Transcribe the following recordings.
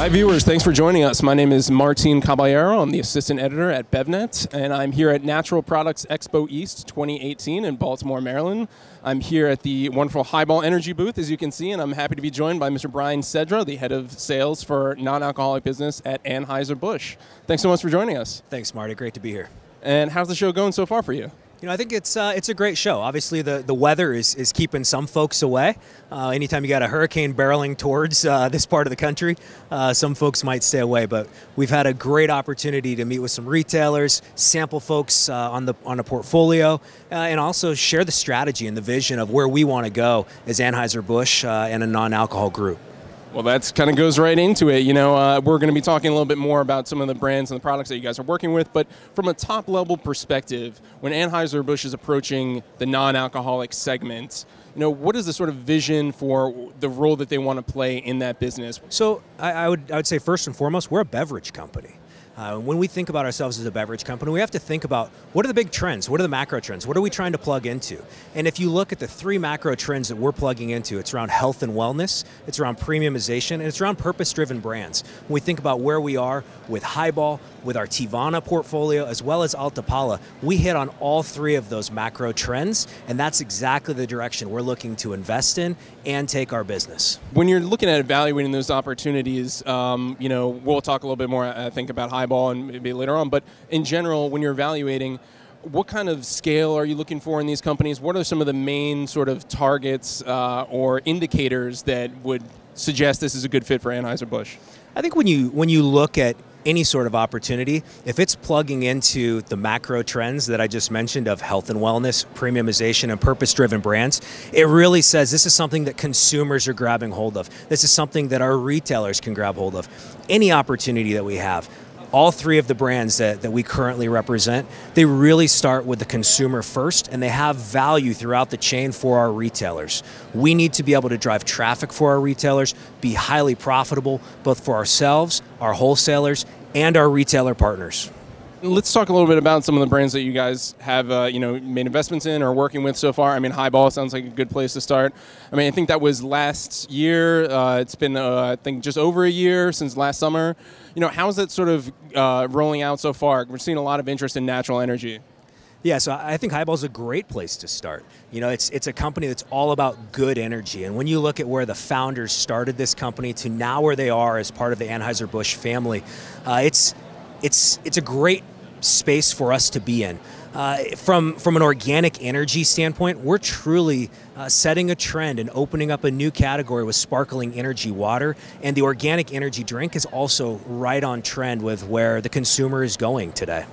Hi viewers, thanks for joining us. My name is Martin Caballero. I'm the assistant editor at BevNET, and I'm here at Natural Products Expo East 2018 in Baltimore, Maryland. I'm here at the wonderful Highball Energy booth, as you can see, and I'm happy to be joined by Mr. Brian Sedra, the head of sales for non-alcoholic business at Anheuser-Busch. Thanks so much for joining us. Thanks, Marty. Great to be here. And how's the show going so far for you? You know, I think it's a great show. Obviously, the weather is keeping some folks away. Anytime you got a hurricane barreling towards this part of the country, some folks might stay away. But we've had a great opportunity to meet with some retailers, sample folks on a portfolio, and also share the strategy and the vision of where we want to go as Anheuser-Busch and a non-alcohol group. Well, that kind of goes right into it. You know, we're going to be talking a little bit more about some of the brands and the products that you guys are working with, but from a top-level perspective, when Anheuser-Busch is approaching the non-alcoholic segment, you know, what is the sort of vision for the role that they want to play in that business? So I would say first and foremost, we're a beverage company. When we think about ourselves as a beverage company, we have to think about what are the big trends, what are the macro trends, what are we trying to plug into? And if you look at the three macro trends that we're plugging into, it's around health and wellness, it's around premiumization, and it's around purpose-driven brands. When we think about where we are with Highball, with our Teavana portfolio, as well as Alta Palla, we hit on all three of those macro trends, and that's exactly the direction we're looking to invest in and take our business. When you're looking at evaluating those opportunities, you know, we'll talk a little bit more, I think, about Highball and maybe later on, but in general, when you're evaluating, what kind of scale are you looking for in these companies? What are some of the main sort of targets or indicators that would suggest this is a good fit for Anheuser-Busch? I think when you look at any sort of opportunity, if it's plugging into the macro trends that I just mentioned of health and wellness, premiumization, and purpose-driven brands, it really says this is something that consumers are grabbing hold of. This is something that our retailers can grab hold of. Any opportunity that we have, all three of the brands that we currently represent, they really start with the consumer first, and they have value throughout the chain for our retailers. We need to be able to drive traffic for our retailers, be highly profitable, both for ourselves, our wholesalers, and our retailer partners. Let's talk a little bit about some of the brands that you guys have, you know, made investments in or working with so far. I mean, Highball sounds like a good place to start. I mean, I think that was last year. It's been, I think, just over a year since last summer. You know, how's that sort of rolling out so far? We're seeing a lot of interest in natural energy. Yeah, so I think Highball's a great place to start. You know, it's a company that's all about good energy. And when you look at where the founders started this company to now where they are as part of the Anheuser-Busch family, it's a great space for us to be in. From an organic energy standpoint, we're truly setting a trend and opening up a new category with sparkling energy water, and the organic energy drink is also right on trend with where the consumer is going today.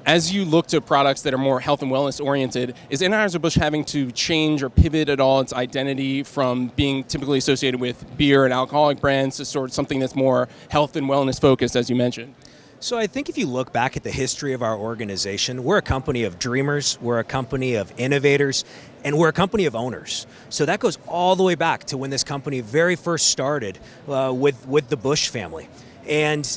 As you look to products that are more health and wellness oriented, is Anheuser-Busch having to change or pivot at all its identity from being typically associated with beer and alcoholic brands to sort of something that's more health and wellness focused, as you mentioned? So I think if you look back at the history of our organization, we're a company of dreamers, we're a company of innovators, and we're a company of owners. So that goes all the way back to when this company very first started with the Busch family. And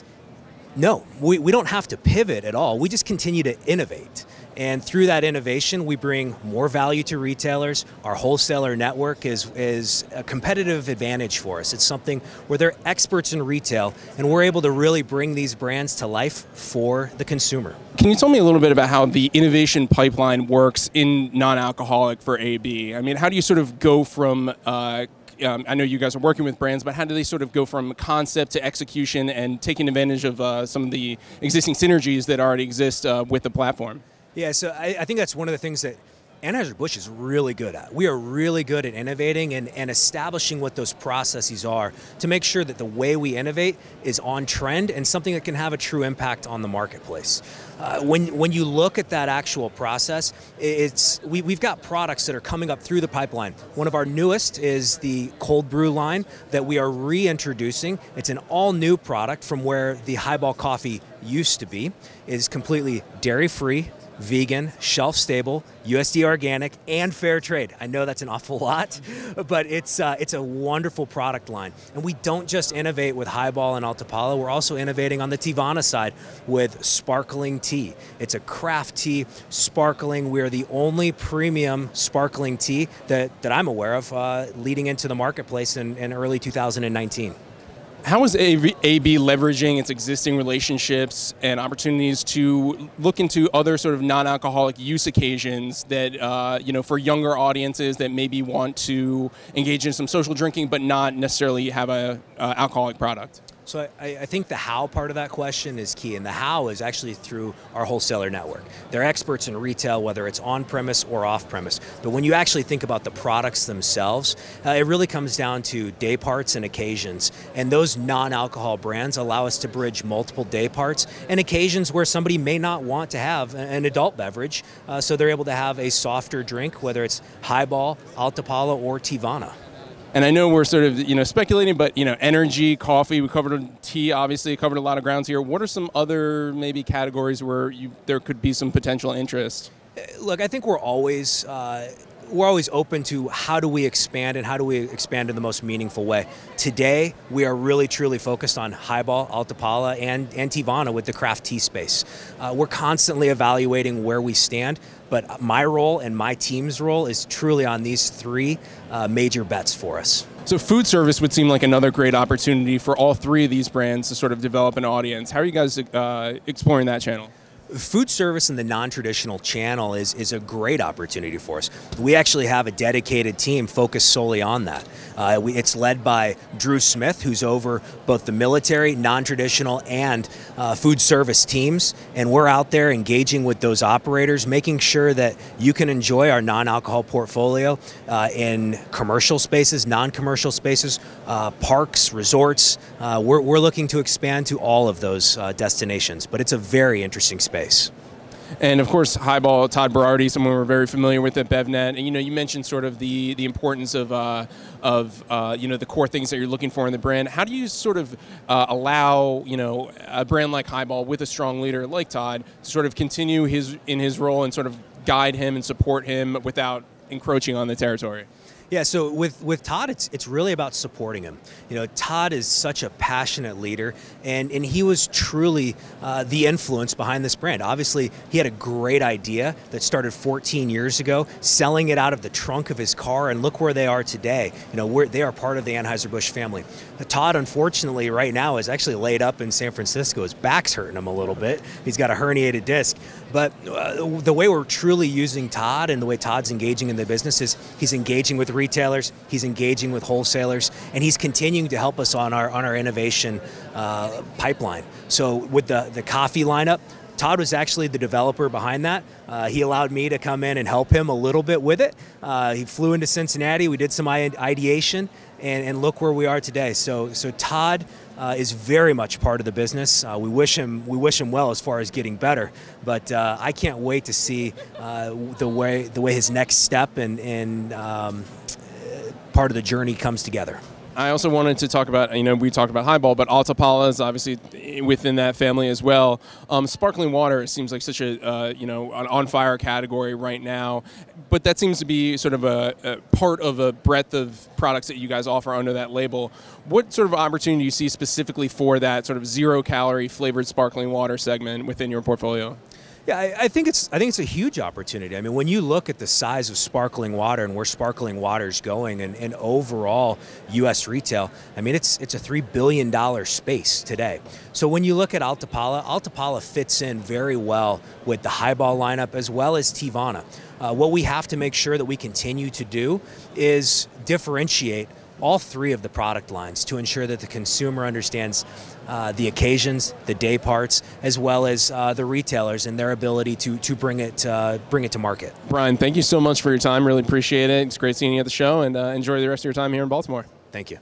no, we don't have to pivot at all. We just continue to innovate. And through that innovation, we bring more value to retailers. Our wholesaler network is a competitive advantage for us. It's something where they're experts in retail, and we're able to really bring these brands to life for the consumer. Can you tell me a little bit about how the innovation pipeline works in non-alcoholic for AB? I mean, how do you sort of go from I know you guys are working with brands, but how do they sort of go from concept to execution and taking advantage of some of the existing synergies that already exist with the platform? Yeah, so I think that's one of the things that Anheuser-Busch is really good at. We are really good at innovating and establishing what those processes are to make sure that the way we innovate is on trend and something that can have a true impact on the marketplace. When you look at that actual process, we've got products that are coming up through the pipeline. One of our newest is the cold brew line that we are reintroducing. It's an all-new product from where the Highball coffee used to be. It is completely dairy-free, vegan, shelf-stable, USDA organic, and fair trade. I know that's an awful lot, but it's a wonderful product line. And we don't just innovate with Highball and Alta Palla, we're also innovating on the Teavana side with sparkling tea. It's a craft tea, sparkling. We're the only premium sparkling tea that I'm aware of leading into the marketplace in early 2019. How is AB leveraging its existing relationships and opportunities to look into other sort of non-alcoholic use occasions that, for younger audiences that maybe want to engage in some social drinking but not necessarily have a alcoholic product? So I think the how part of that question is key, and the how is actually through our wholesaler network. They're experts in retail, whether it's on-premise or off-premise. But when you actually think about the products themselves, it really comes down to day parts and occasions. And those non-alcohol brands allow us to bridge multiple day parts and occasions where somebody may not want to have an adult beverage, so they're able to have a softer drink, whether it's Highball, Alta Palla, or Teavana. And I know we're sort of, speculating, but, energy, coffee, we covered tea, obviously, covered a lot of grounds here. What are some other maybe categories where there could be some potential interest? Look, I think we're always open to how do we expand and how do we expand in the most meaningful way. Today, we are really truly focused on Highball, Alta Palla, and Teavana with the craft tea space. We're constantly evaluating where we stand, but my role and my team's role is truly on these three major bets for us. So food service would seem like another great opportunity for all three of these brands to sort of develop an audience. How are you guys exploring that channel? Food service in the non-traditional channel is a great opportunity for us. We actually have a dedicated team focused solely on that. It's led by Drew Smith, who's over both the military, non-traditional, and food service teams. And we're out there engaging with those operators, making sure that you can enjoy our non-alcohol portfolio in commercial spaces, non-commercial spaces, parks, resorts. We're looking to expand to all of those destinations, but it's a very interesting space. And of course, Highball, Todd Berardi, someone we're very familiar with at BevNet. And you mentioned sort of the importance of the core things that you're looking for in the brand. How do you sort of allow a brand like Highball with a strong leader like Todd to sort of continue in his role and sort of guide him and support him without encroaching on the territory? Yeah, so with Todd, it's really about supporting him. Todd is such a passionate leader, and he was truly the influence behind this brand. Obviously, he had a great idea that started 14 years ago, selling it out of the trunk of his car, and look where they are today. They are part of the Anheuser-Busch family. Todd, unfortunately, right now is actually laid up in San Francisco. His back's hurting him a little bit. He's got a herniated disc. But the way we're truly using Todd and the way Todd's engaging in the business is he's engaging with retailers, he's engaging with wholesalers, and he's continuing to help us on our innovation pipeline. So with the coffee lineup, Todd was actually the developer behind that. He allowed me to come in and help him a little bit with it. He flew into Cincinnati, we did some ideation, and look where we are today. So Todd is very much part of the business. We wish him well as far as getting better, but I can't wait to see the way his next step and part of the journey comes together. I also wanted to talk about, we talked about Highball, but Alta Palla is obviously within that family as well. Sparkling water seems like such an on-fire category right now, but that seems to be sort of a part of a breadth of products that you guys offer under that label. What sort of opportunity do you see specifically for that sort of zero-calorie flavored sparkling water segment within your portfolio? Yeah, I think it's a huge opportunity. I mean, when you look at the size of sparkling water and where sparkling water is going and overall U.S. retail, I mean, it's a $3 billion space today. So when you look at Alta Palla fits in very well with the Highball lineup as well as Teavana. What we have to make sure that we continue to do is differentiate all three of the product lines to ensure that the consumer understands the occasions, the day parts, as well as the retailers and their ability to bring it to market. Brian, thank you so much for your time. Really appreciate it. It's great seeing you at the show, and enjoy the rest of your time here in Baltimore. Thank you.